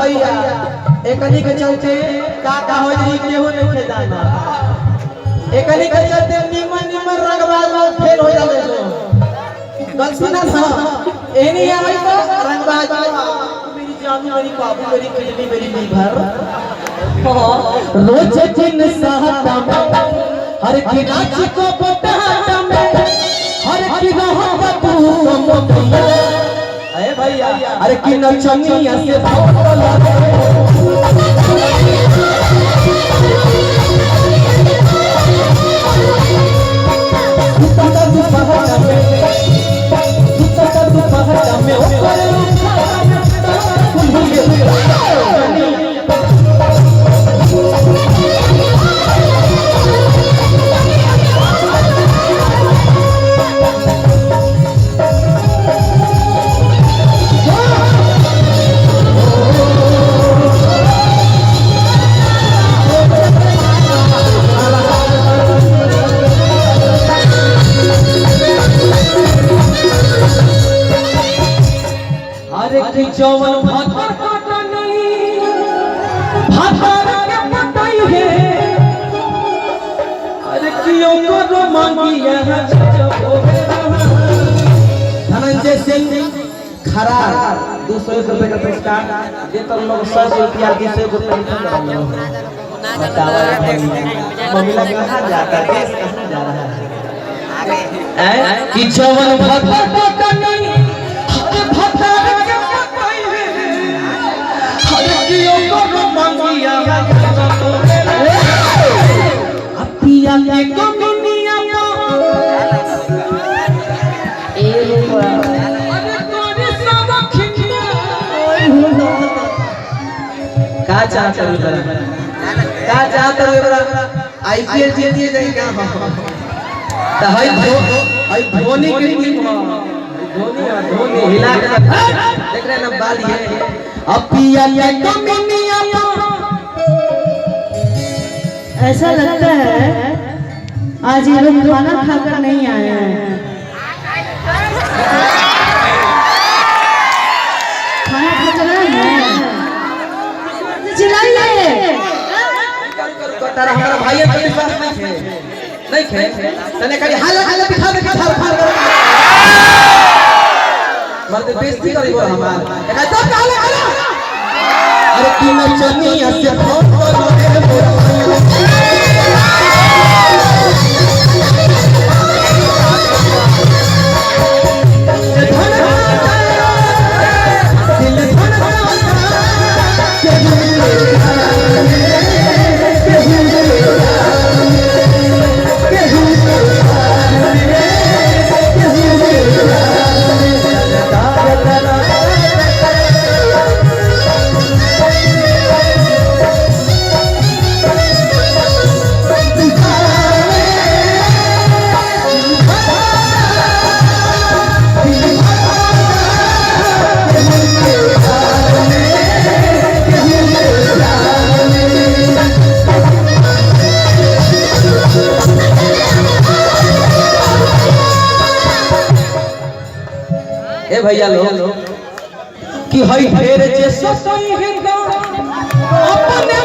भैया एकनी के चलते का हो जी केहू नहीं खेदाना एकनी के चलते निमन रंगबाज में फेल हो जाले जो गलती ना था एनी आई तो रंगबाज मेरी जान मेरी काबू मेरी किडनी मेरी लीवर रोज दिन सहता में हर की नाच को पटाटा में हर की रहत तू मोतिया अरे भैया अरे की नचनिया से भोला जवन भातर काटा नहीं भातर के पटाई है अरे कियो को मांगी है धनंजय सिंह खरार 200 रुपए का पुरस्कार देकर लोग 100 रुपया 200 रुपया मम्मी कहाँ जाता है कहाँ जा रहा है कि जवन भातर काटा नहीं पिया के कमिनिया अरे तोरी सब खिचिया का चाहत है का चाहत है आईपीएल जीतिए जाई का त हई धोनी के टीम धोनी हिला के देख रहे ना बाल ये अब पिया के कमिनिया ऐसा लगता है आज ये लोग खाना खाकर नहीं आए हैं। खाना खाकर आए हैं चिल्लाइए तारा हमारा भाई के विश्वास नहीं खे तने खाली हाल दिखा दे मर्द बेइज्जती करी बोल हमार एका तो हाल अरे की नचनिया से फोन भैया लोग कि हई ढेर जे ससई है अपने